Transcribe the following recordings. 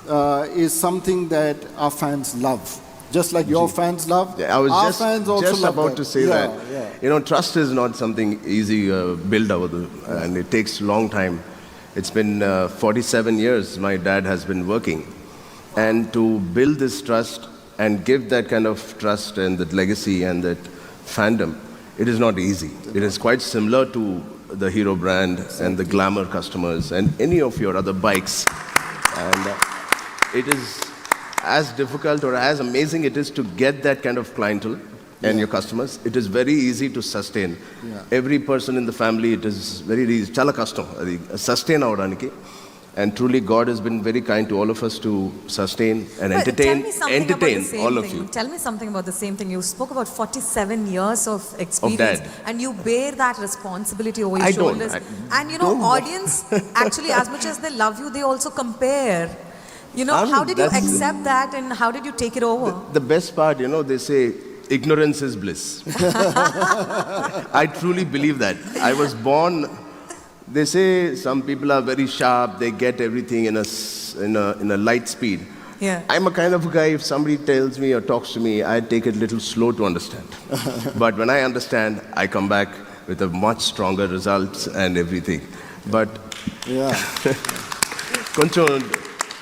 is something that our fans love. Just like your fans love, I was our just, fans also just love about that. to say Yeah, that. yeah. You know, trust is not something easy build over, and it takes a long time. It's been 47 years my dad has been working, and to build this trust and give that kind of trust and that legacy and that fandom, it is not easy. It is quite similar to the Hero brand and the Glamour customers and any of your other bikes, and it is as difficult or as amazing it is to get that kind of clientele and your customers. It is very easy to sustain. Every person in the family, it is very easy. Chala kashtam adi sustain avadaniki. And truly, God has been very kind to all of us to sustain and But entertain about the same all of thing. you. Tell me something about the same thing. You spoke about 47 years of experience, Dad. and you bear that responsibility over your I don't. shoulders. I And you know, don't. audience actually, as much as they love you, they also compare. You know, I mean, how did you that's- accept that, and how did you take it over? The best part, you know, they say ignorance is bliss. I truly believe that. I was born. They say some people are very sharp. They get everything in a light speed. Yeah. I'm a kind of guy. If somebody tells me or talks to me, I take it a little slow to understand. But when I understand, I come back with a much stronger results and everything. But Yeah. కొంచెం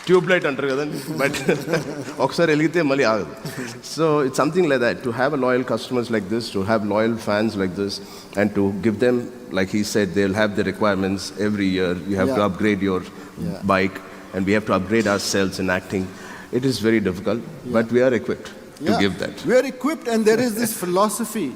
tube light అంటారు కదండి but ఒకసారి వెలిగితే మళ్ళీ ఆగదు so it's something like that to have a loyal customers like this to have loyal fans like this and to give them like he said they will have the requirements every year you have to upgrade your bike and we have to upgrade ourselves in acting it is very difficult but we are equipped to give that We are equipped, and there is this philosophy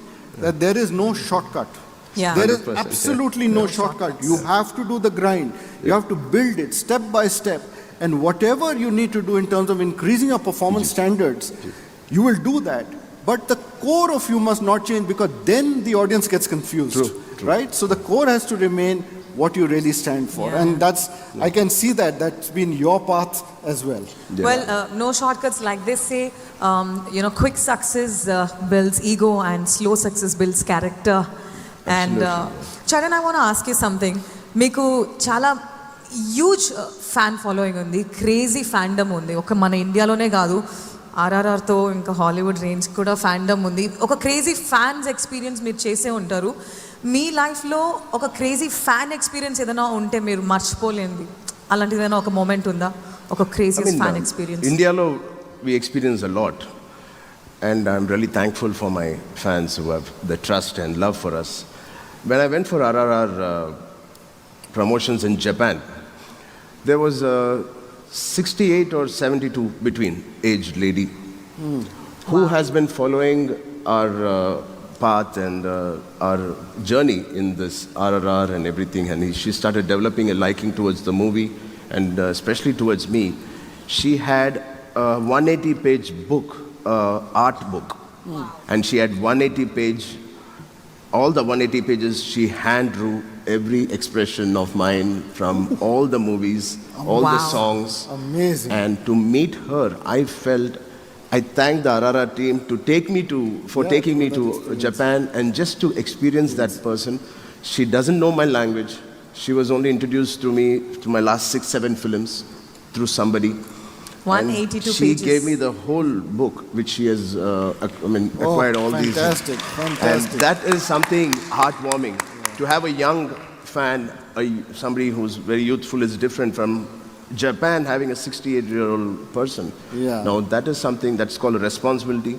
that there is no shortcut. Yeah. There is 100%, absolutely no shortcut. You have to do the grind. You have to build it step by step. And whatever you need to do in terms of increasing your performance standards, you will do that. But the core of you must not change, because then the audience gets confused. True. Right? So the core has to remain what you really stand for. Yeah. And I can see that's been your path as well. Well, no shortcuts, like they say. You know, quick success builds ego, and slow success builds character. And Charan, I want to ask you something. Meeku chala huge fan following undi, crazy fandom undi. Oka mana India lone kaadu, RRR తో ఇంకా Hollywood range కూడా fandom ఉంది. ఒక crazy fans experience మీరు చేసే ఉంటారు. మీ లైఫ్లో ఒక క్రేజీ ఫ్యాన్ ఎక్స్పీరియన్స్ ఏదైనా ఉంటే మీరు మర్చిపోలేంది, అలాంటిది ఏదైనా ఒక మూమెంట్ ఉందా? ఒక క్రేజీ ఫ్యాన్ ఎక్స్పీరియన్స్. ఇండియాలో we experience a lot, and I'm really thankful for my fans who have the trust and love for us. When I went for RRR promotions in Japan, there was a 68 or 72 between aged lady who has been following our path and our journey in this RRR and everything, and she started developing a liking towards the movie, and especially towards me. She had a 180-page book, art book, and she had 180-page. All the 180 pages, she hand drew every expression of mine from all the movies, all the Wow. songs. Amazing. And to meet her, I thank the RRR team to taking me to Japan and just to experience that person. She doesn't know my language. She was only introduced to me to my last 6-7 films through somebody. 182 she pages. gave me the whole book, which she has acquired all these. Fantastic, fantastic. And that is something heartwarming. To have a young fan, somebody who's very youthful, is different from Japan having a 68-year-old person. Yeah. Now that is something that's called a responsibility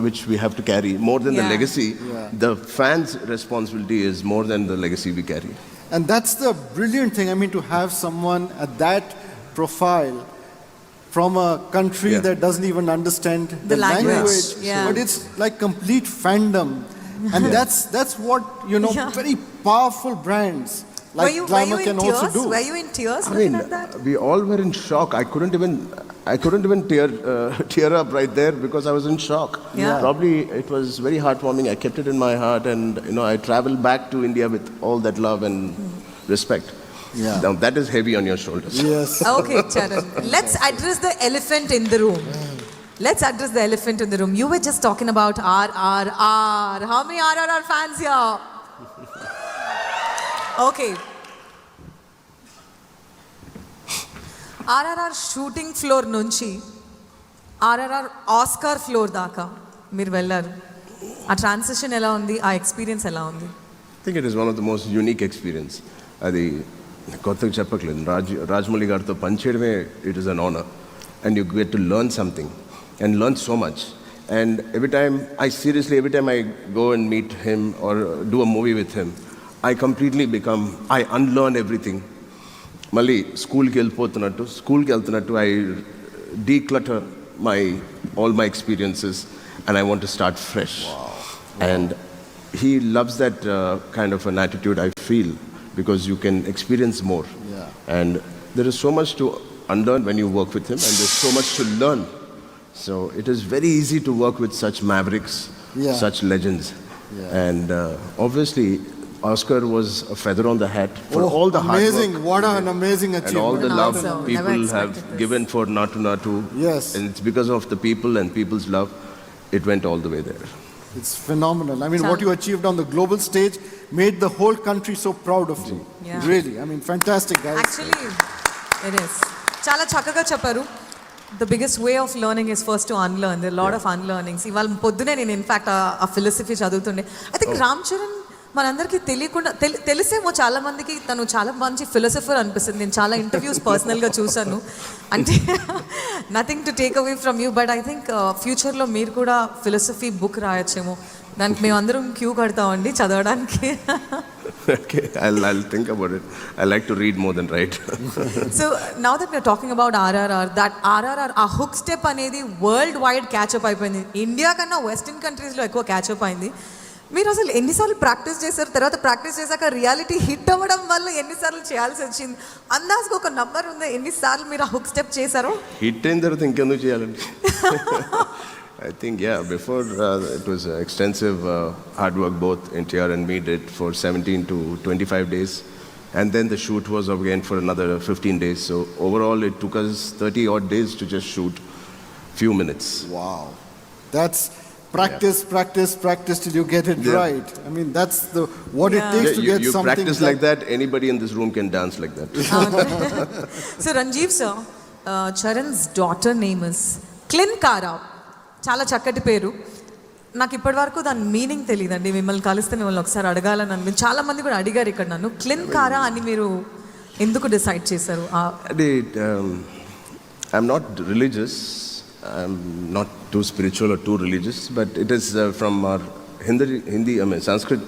which we have to carry. More than the Yeah. legacy, Yeah. the fans' responsibility is more than the legacy we carry. And that's the brilliant thing. I mean, to have someone at that profile from a country Yeah. that doesn't even understand The language, yeah. but it's like complete fandom. And that's what, Yeah. very powerful brands like were Glamour you can in also tears? do. Were you in tears I looking mean, at that? we all were in shock. I couldn't even tear up right there because I was in shock. Yeah. Probably it was very heartwarming. I kept it in my heart, and I traveled back to India with all that love and respect. Yeah. Now that is heavy on your shoulders. Yes. Okay, Charan. Let's address the elephant in the room. Let's address the elephant in the room. You were just talking about RRR. How many RRR fans here? Okay. RRR shooting floor నుంచి RRR Oscar floor దాకా మీరు వెళ్ళారు. ఆ transition ఎలా ఉంది, ఆ experience ఎలా ఉంది? I think it is one of the most unique experience. అది కొత్తగా చెప్పట్లేదు. రాజమౌళి గారితో పనిచేయడమే it is an honour and you get to learn something and learn so much. And every time I go and meet him or do a movie with him, I unlearn everything. మళ్ళీ స్కూల్కి వెళ్తున్నట్టు I declutter all my experiences and I want to start fresh. Wow. And he loves that kind of an attitude, I feel, because you can experience more. Yeah. And there is so much to unlearn when you work with him, and there's so much to learn. So it is very easy to work with such mavericks, Yeah. such legends. Yeah. And obviously, Oscar was a feather on the hat for all the hard amazing. work. What an amazing And achievement. all the love Also, never people have expected this. given for Natu Natu. Yes. And it's because of the people and people's love, it went all the way there. It's phenomenal. I mean, Chal- what you achieved on the global stage made the whole country so proud of you. Yeah. Really, I mean, fantastic, guys. Actually it is చాలా చక్కగా చెప్పారు. The biggest way of learning is first to unlearn. The lot of unlearnings. ఇవాళ పొద్దునే నేను in fact ఆ philosophy చదువుతుండే. I think Ram Charan మనందరికీ తెలియకుండా తెలిసేమో చాలా మందికి తను చాలా మంచి ఫిలాసఫర్ అనిపిస్తుంది. నేను చాలా ఇంటర్వ్యూస్ పర్సనల్గా చూశాను. అంటే nothing to take away from you, but I think ఫ్యూచర్లో మీరు కూడా ఫిలాసఫీ బుక్ రాయొచ్చేమో. దానికి మేము అందరం క్యూ కడతామండి చదవడానికి. Okay, I'll think about it. I like to read more than write. So now that we're talking about RRR, that RRR, ఆ hook step అనేది world wide catch up అయిపోయింది. ఇండియా కన్నా వెస్టర్న్ కంట్రీస్లో ఎక్కువ క్యాచప్ అయింది. మీరు అసలు ఎన్నిసార్లు ప్రాక్టీస్ చేశారు? తర్వాత ప్రాక్టీస్ చేశాక రియాలిటీ హిట్ అవ్వడం వల్ల ఎన్నిసార్లు చేయాల్సి వచ్చింది? అందాజుగా ఒక నంబర్ ఉందా ఎన్నిసార్లు మీరు ఆ హుక్ స్టెప్ చేశారో? హిట్ అయిన తర్వాత ఇంకెందుకు చేయాలండి? I think, yeah, before it was extensive hard work, both NTR and me did for 17 to 25 days. And then the shoot was again for another 15 days. So overall, it took us 30 odd days to just shoot few minutes. Wow. That's practice till you get it Yeah. right. I mean, that's what it Yeah. takes to Yeah, get you something practice like that, anybody in this room can dance like that. So Ranjeev sir, Charan's daughter name is Klin Kaara. చాలా చక్కటి పేరు. నాకు ఇప్పటి వరకు దాని meaning తెలియదండి. మిమ్మల్ని కలిస్తే మిమ్మల్ని ఒకసారి అడగాలని అనిపించింది. చాలా మంది కూడా అడిగారు ఇక్కడ నన్ను. క్లిన్కారా అని మీరు ఎందుకు డిసైడ్ చేశారు? I'm not religious. I'm not too spiritual or too religious, but it is from our Sanskrit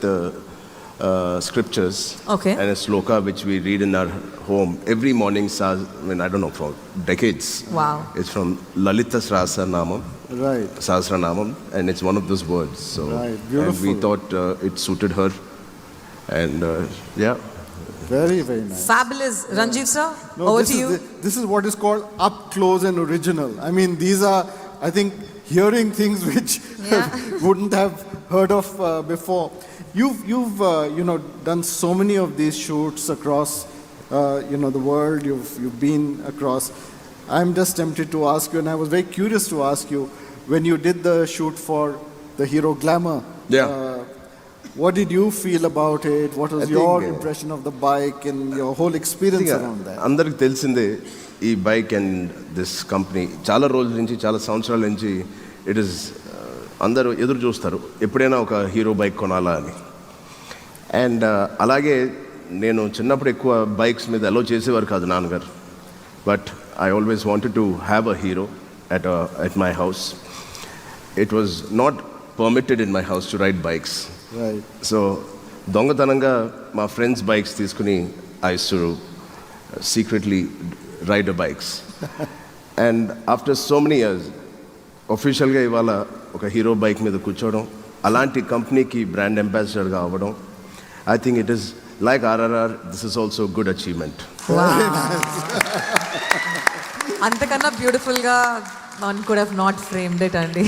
scriptures. Okay. And a sloka which we read in our home every morning. I don't know, for decades. Wow. It's from Lalita Sahasranamam. Right. Sahasranamam, and it's one of those words. So, Right, and beautiful. we thought it suited her, and yeah. Very, very nice. Fabulous. Ranjeev sir, No, over this to is you. this is what is called up close and original. I mean, these are, I think, hearing things which Yeah. wouldn't have heard of before. You've done so many of these shoots across the world. You've been across. I'm just tempted to ask you, and I was very curious to ask you, when you did the shoot for the Hero Glamour. Yeah. What did you feel about it? What was I your think, impression of the bike and your whole experience around that? అందరికి తెలిసిందే ఈ bike and this company చాలా రోజుల నుంచి, చాలా సంవత్సరాల నుంచి it is అందరూ ఎదురు చూస్తారు ఎప్పుడైనా ఒక హీరో బైక్ కొనాలా అని. అండ్ అలాగే నేను చిన్నప్పుడు ఎక్కువ బైక్స్ మీద అలో చేసేవారు కాదు నాన్నగారు. But I always wanted to have a hero at my house. It was not permitted in my house to ride bikes. Right. So దొంగతనంగా మా ఫ్రెండ్స్ బైక్స్ తీసుకుని I use to secretly ride bikes. And after so many years ఒఫీషియల్గా ఇవాళ ఒక hero bike మీద కూర్చోవడం, అలాంటి కంపెనీకి బ్రాండ్ అంబాసిడర్గా అవ్వడం, I think it is like RRR, this is also good achievement. అంతకన్నా బ్యూటిఫుల్గా one could have not framed it, అండి.